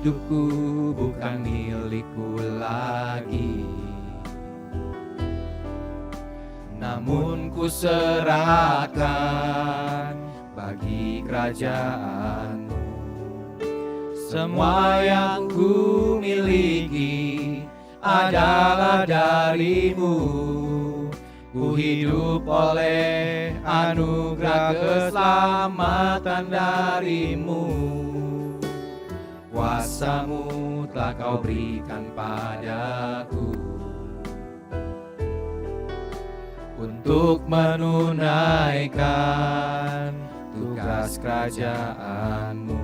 Hidupku bukan milikku lagi, namun ku serahkan bagi kerajaan-Mu. Semua yang ku miliki adalah dari-Mu. Ku hidup oleh anugerah keselamatan dari-Mu. Kuasa-Mu telah Kau berikan padaku untuk menunaikan tugas kerajaan-Mu.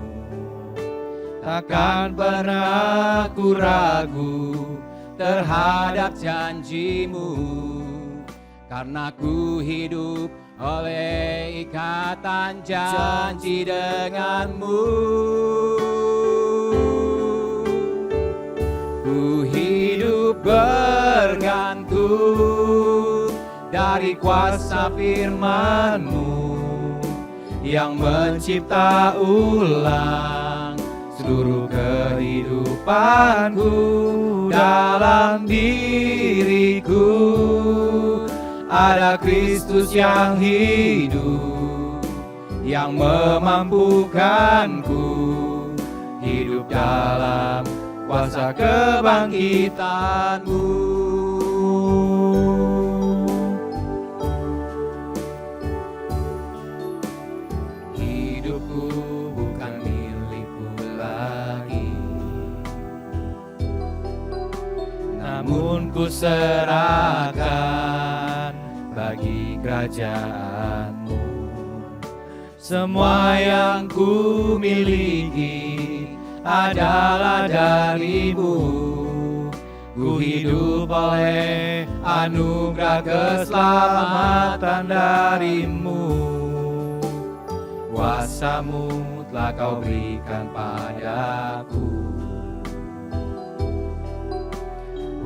Takkan pernah ku ragu terhadap janji-Mu, karena ku hidup oleh ikatan janji dengan-Mu. Ku hidup bergantung dari kuasa firman-Mu yang mencipta ulang seluruh kehidupanku. Dalam diriku ada Kristus yang hidup, yang memampukanku hidup dalam kuasa kebangkitan-Mu. Hidupku bukan milikku lagi, namun ku serahkan bagi kerajaan-Mu. Semua yang ku miliki adalah dari-Mu. Ku hidup oleh anugerah keselamatan dari-Mu. Kuasa-Mu telah Kau berikan padaku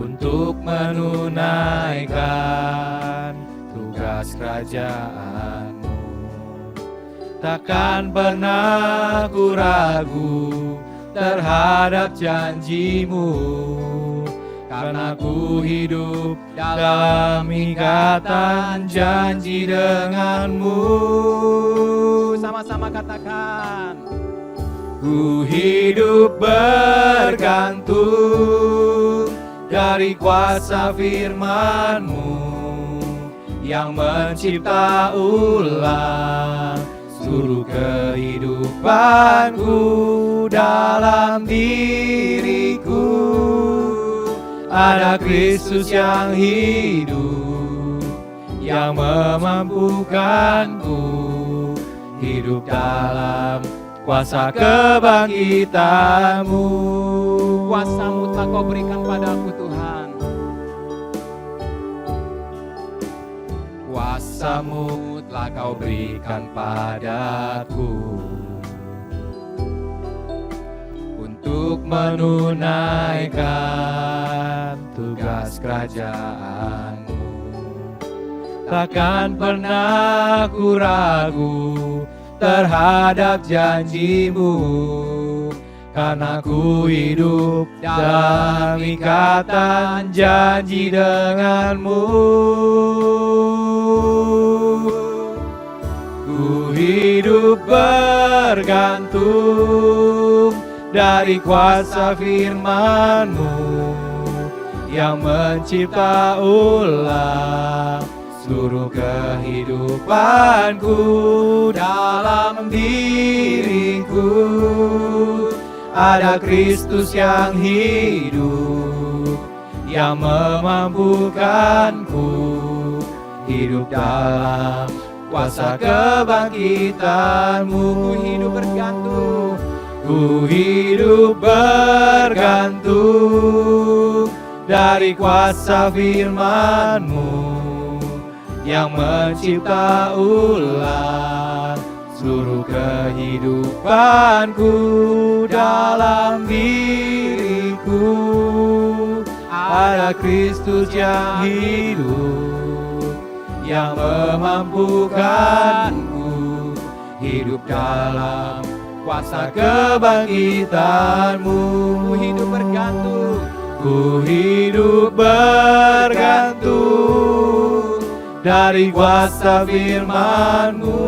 untuk menunaikan tugas kerajaan-Mu. Takkan pernah ku ragu terhadap janji-Mu, karena ku hidup dalam ikatan janji dengan-Mu. Sama-sama katakan, ku hidup bergantung dari kuasa firman-Mu yang mencipta ulang seluruh kehidupanku. Dalam diriku ada Kristus yang hidup, yang memampukanku hidup dalam kuasa kebangkitan-Mu. Kuasa-Mu telah Kau berikan padaku, Tuhan. Kuasa-Mu telah Kau berikan padaku untuk menunaikan tugas kerajaan-Mu. Takkan pernah ku ragu terhadap janji-Mu, karena ku hidup dalam ikatan janji dengan-Mu. Ku hidup bergantung dari kuasa firman-Mu yang mencipta ulang seluruh kehidupanku. Dalam diriku ada Kristus yang hidup, yang memampukanku hidup dalam kuasa kebangkitan-Mu. Ku hidup bergantung, ku hidup bergantung dari kuasa firman-Mu yang mencipta ulang seluruh kehidupanku. Dalam diriku ada Kristus yang hidup, yang memampukanku hidup dalam kuasa kebangkitan-Mu. Ku hidup bergantung, ku hidup bergantung dari kuasa firman-Mu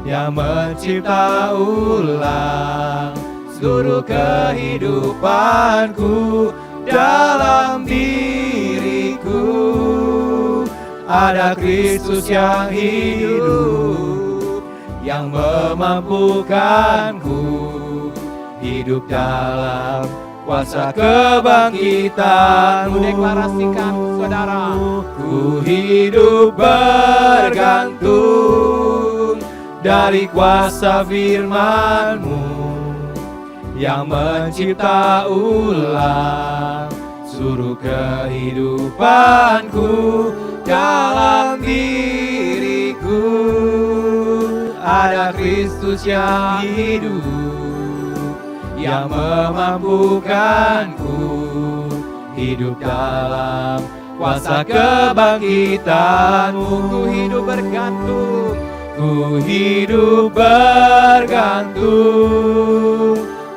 yang mencipta ulang seluruh kehidupanku. Dalam diriku ada Kristus yang hidup, yang memampukanku hidup dalam kuasa kebangkitan-Mu. deklarasikan saudara, ku hidup bergantung dari kuasa firman-Mu yang mencipta ulang seluruh kehidupanku. Dalam diriku ada Kristus yang hidup, yang memampukanku hidup dalam kuasa kebangkitan-Mu. ku hidup bergantung, ku hidup bergantung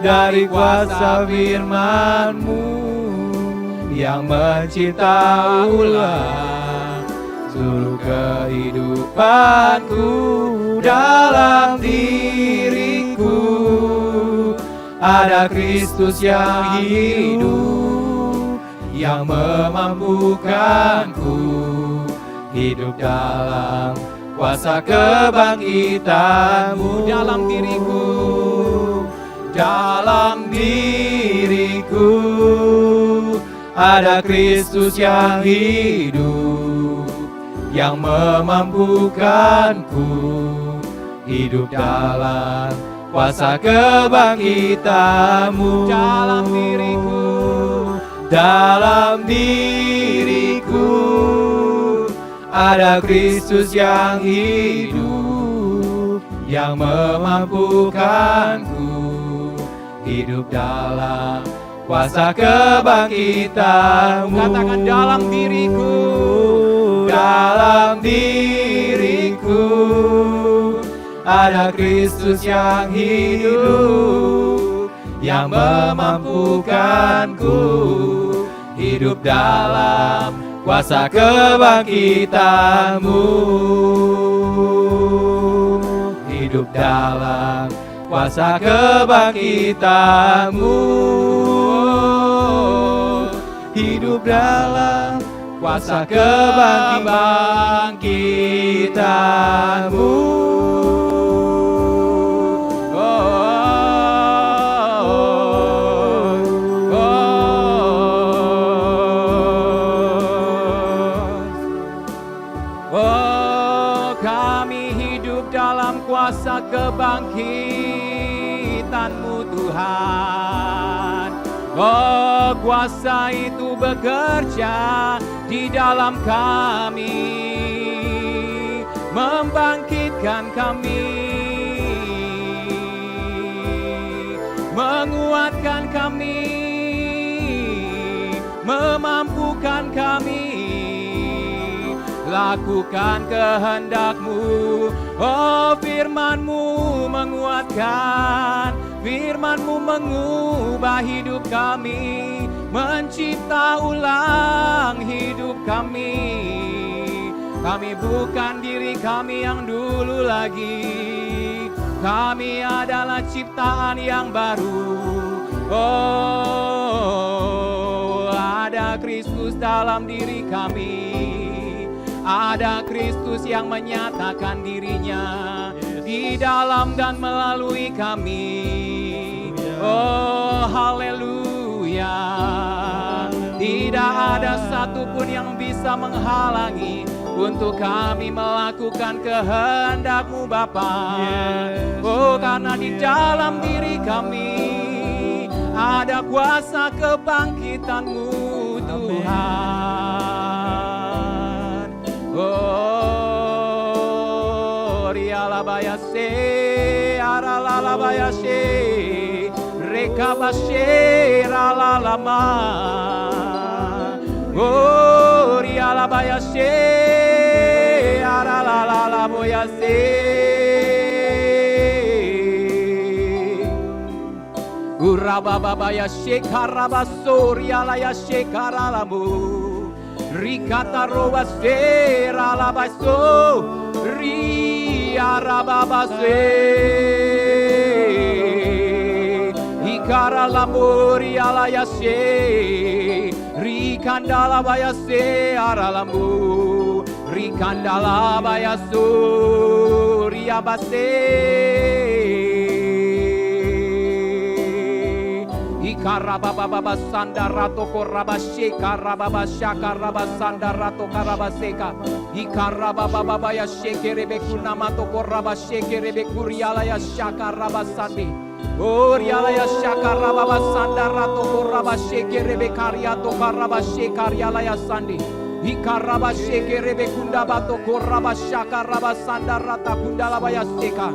dari kuasa firman-Mu yang mencipta ulang seluruh kehidupanku. Dalam diriku ada Kristus yang hidup, yang memampukanku hidup dalam kuasa kebangkitan-Mu. dalam diriku, dalam diriku ada Kristus yang hidup, yang memampukanku hidup dalam kuasa kebangkitan-Mu. dalam diriku, dalam diriku ada Kristus yang hidup, yang memampukanku hidup dalam kuasa kebangkitan-Mu. katakan dalam diriku, dalam diriku ada Kristus yang hidup, yang memampukanku hidup dalam kuasa kebangkitan-Mu. Hidup dalam kuasa kebangkitan-Mu. Hidup dalam kuasa kebangkitan-Mu. Kami hidup dalam kuasa kebangkitan-Mu Tuhan. Oh, kuasa itu bekerja di dalam kami, membangkitkan kami, menguatkan kami, memampukan kami. Lakukan kehendak-Mu, oh firman-Mu menguatkan, firman-Mu mengubah hidup kami, mencipta ulang hidup kami. Kami bukan diri kami yang dulu lagi, kami adalah ciptaan yang baru. Oh, ada Kristus dalam diri kami, ada Kristus yang menyatakan dirinya di dalam dan melalui kami. Oh, haleluya. Tidak ada satupun yang bisa menghalangi untuk kami melakukan kehendak-Mu Bapa. Oh, karena di dalam diri kami ada kuasa kebangkitan-Mu Tuhan. Oh, rialabayase, aralalabayase, rekabashe, ralalama. Oh, rialabayase, aralalaboyase. Urababaya shekarabaso rialaya shekaralamu. Rikata robase ralabaso riarababase. Ikaralamu rialaya she. Rikandala bayase aralambu. Rikandala bayasu riabase. Ikarababa sandarato korabashe karababa shakaraba sandarato karabaseka. Ikarababa ya shekerebe kunamato korabashe kerebe kuriala ya shakaraba sandi. Oriala ya shakarababa sandarato korabashe kerebe kariato karabashe kariala ya sandi. Ikarabashe kerebe kundabato korabashaka rabasandarata kundalaba ya seka.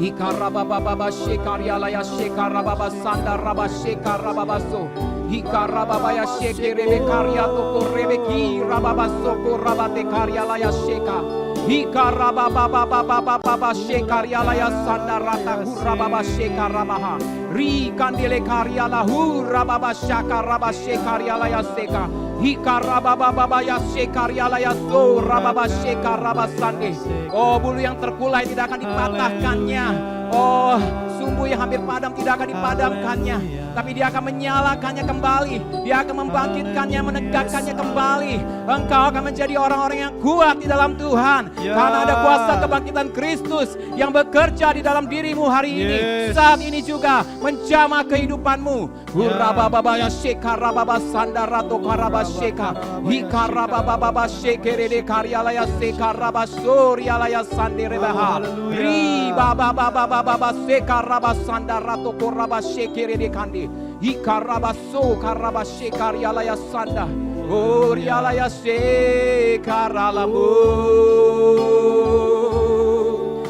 Ikarababa shekariala ya shekarababa sandaraba shekarababaso. Ikarababa ya shekerebe kariato korebe ki rababaso korabate kariala ya sheka. Ikarababa shekariala ya sandarata kurababa shekarabaha. Rikandele kariala hurababa shakaraba shekariala ya seka. Ikarababa ya shekariala ya so rababa shekarabasande. Oh, bulu yang terkulai tidak akan dipatahkannya. Oh, sumbu yang hampir padam tidak akan dipadamkannya, tapi dia akan menyalakannya kembali. Dia akan membangkitkannya, menegakkannya kembali. Engkau akan menjadi orang-orang yang kuat di dalam Tuhan, karena ada kuasa kebangkitan Kristus yang bekerja di dalam dirimu hari ini. Saat ini juga menjamah kehidupanmu. Hurababa ya shekarababa sandarato karabasheka. Hikarababa shekerede karyalaya sekarabasorialaya sanderebaha. Ribababa sekarabasandarato korabashekerede kandi. Hikarabaso karabashekaryalaya sanda. Orialaya sekaralamu.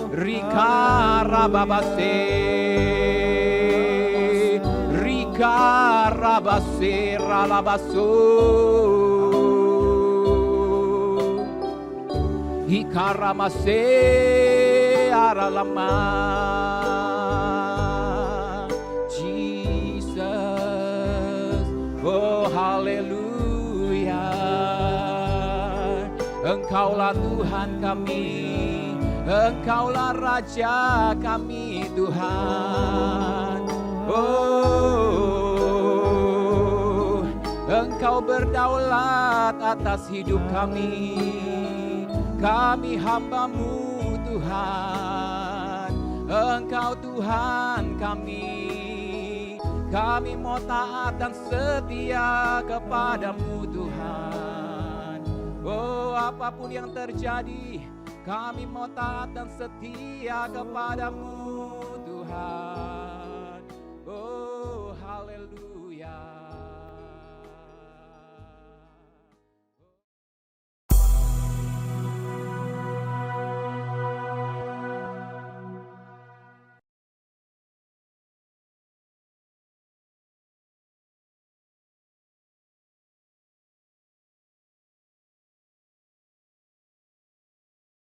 Rikarababase. Rikarabase ralabaso. Hikaramase aralama. Jesus, oh haleluya. Engkaulah Tuhan kami, Engkaulah Raja kami Tuhan. Oh, Engkau berdaulat atas hidup kami. Kami hamba-Mu Tuhan. Engkau Tuhan kami. Kami mau taat dan setia kepadamu Tuhan. Oh, apapun yang terjadi, kami mau taat dan setia kepadamu Tuhan.